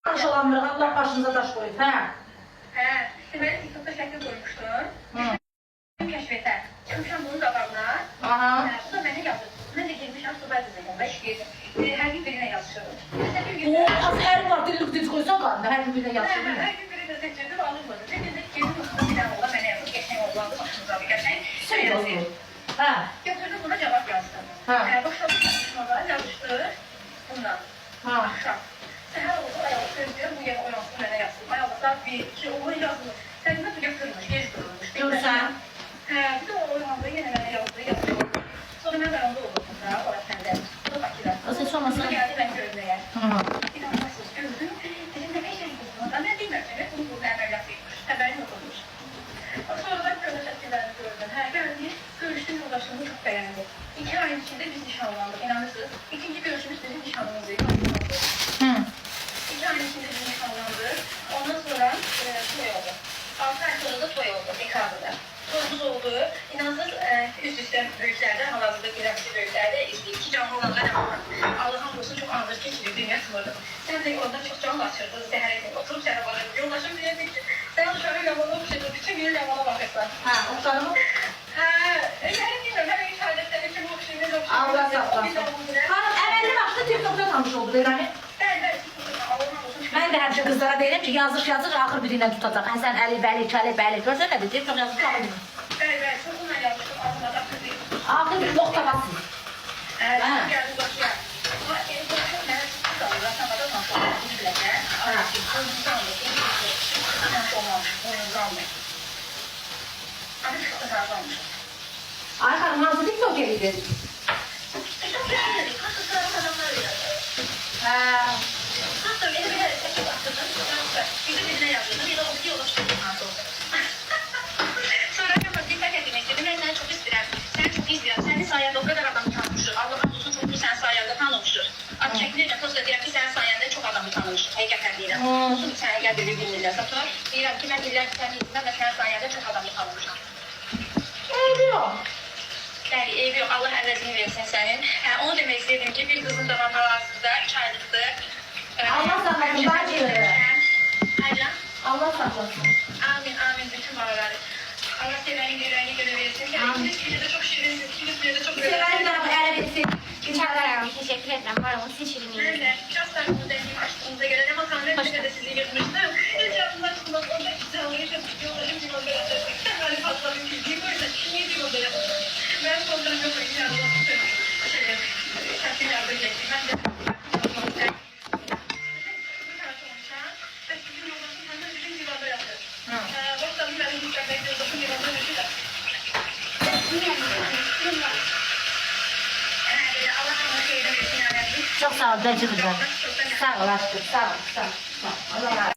Aşılamırıq, Allah başınıza daş qoyur. Hə? Hə, deməli TikTokda şəkil qoymuşdun. Kəşfətə. Çıxmışam bunun qabağına. Aha. Bu da mənə yazır. Mən də girmişəm Subay dizəyəm və işləyəcəm. Hər gün birinə yazışırım. Az hər var, dillik diz qoysan qalında, hər gün birine yazışır. Hər gün birinə seçirdim, alınmadı. Bir gün də girdim, usta bir dənə oğlan mənə yazır. Qəşəng oğlandı, başımıza bir qəşəng. Şey yazır. Hə. Götürdüm buna cavab yazdım. Başladım konuşmağa, yazışdı. Bundan. Axşam. Səhər oldu, ayağı sözdür, bu yer oyansın, mənə yazsın. Ayağı saat 1-2 olur, yazılır. Sənimə bu götürmüş, gec durulmuş. Görürsən? Bir də o oyandı, yenə mənə yazdı. Sonra mən qaranda oldum da, orası səndə. Bu da Bakıda. O ses olmasın. Sonra gəldi mən görməyə. Bir də nasıl gördüm. Dedim, nə məşək qızım? Mən bilmirəm, bunu burada əməliyyat etmiş. Həbərim yoxmuş. Sonra da görmə şəkillərini gördüm. Gəldi, görüşdüm yoldaşımı çox bəyəndi. 2 ayın içində biz nişanlandıq, inanırsınız. İkinci görüşümüz bizim nişanımız idi. 2 ayın içində biz nişanlandıq. Ondan sonra toy oldu. 6 ay sonra da toy oldu, dekabrda. Toyumuz oldu. İnanırsınız, üst-üstə böyüklərdə, hal-hazırda birəmsi böyüklərdə 2 canlı olanlar var. Allah'ın olsun çok ağır keçirir, dünya sınırdım. Sen de orada çok can kaçırdın, zəhər edin. Oturup sənə bakırdım. Yoldaşım deyirdi ki, sen uşağı lamana oxşadın, bütün gün lamana bakırsan. Oxşadı mı? Yəni bilmirəm, hər iki ayda sənə kimi oxşayır, Allah saxlasın. Xanım, əvvəlli başda TikTokda tanış oldu, eləmi? Mən də həmişə qızlara deyirəm ki, yazış, axır biri ilə tutacaq. Həsən, Əli, Bəli, Kəli, Bəli. Görsən nədir? TikTok yazış, axır biri. Bəli, çoxunla yazmışım, ağzına axır biri. Axır biri, noktabasın. Gəldim, başlayaq. Benim konuşum mənə çıxdı da, rəssamada tanış olmaq, bunu biləkə. Oyuncu almış, tanış olmamış, oyuncu almış. Ama çıxdı tanış olmuş. Ay xanım, hansı TikTok eliydi? Çok beğenmedik, nasıl sıralı adamlar yazdı. Hatta beni bir yere çekip attırdım. Bir de birine yazdırdım. Bir de o bir yola çıktım nasıl oldu. Sonra ama dikkat etmek istedim. Ben seni çok istedim. Sen çok izliyorsun. Senin sayende o kadar adam tanımıştır. Allah'ın olsun çok iyi sen sayende tanımıştır. Adı çekilince post ediyorum ki sen sayende çok adamı tanımıştır. Hakikaten değilim. Olsun bir sene gel bir milyon satıyor. Diyorum ki ben diller ki sen izinden ve sen sayende çok adamı tanımışım. Eyvah. Yani evi yok. Allah əvəzini versin sənin. Onu demək istedim ki, bir qızım da var hal-hazırda, 3 aylıqdır. Allah saxlasın, bacı. Aynen. Allah saxlasın. Amin, amin. Bütün balaları. Allah sevənin yüreğini göre versin. İkiniz bile de çok şirinsiniz. İkiniz bile de çok Sevənin tarafı ələ versin. Çağlarım, teşekkür ederim. Var olun, sizin şirinliğiniz. Nerede? Biraz saygımı deneyim açtığınıza göre. Ne makamda bir de sizi yırtmıştım. Hiç yapımdan çıkmaz. Onda güzel oluyor. Yollarım bir yolda yapacak. Sen böyle fazla bir bildiğim o yüzden niye bir yolda yapacak? Ben sonlarım yok. İnşallah. Şarkı yardım edecektim. Ben de Çok sağ ol, bacı kızım. Sağ ol aşkım, sağ ol, sağ ol. Allah razı olsun.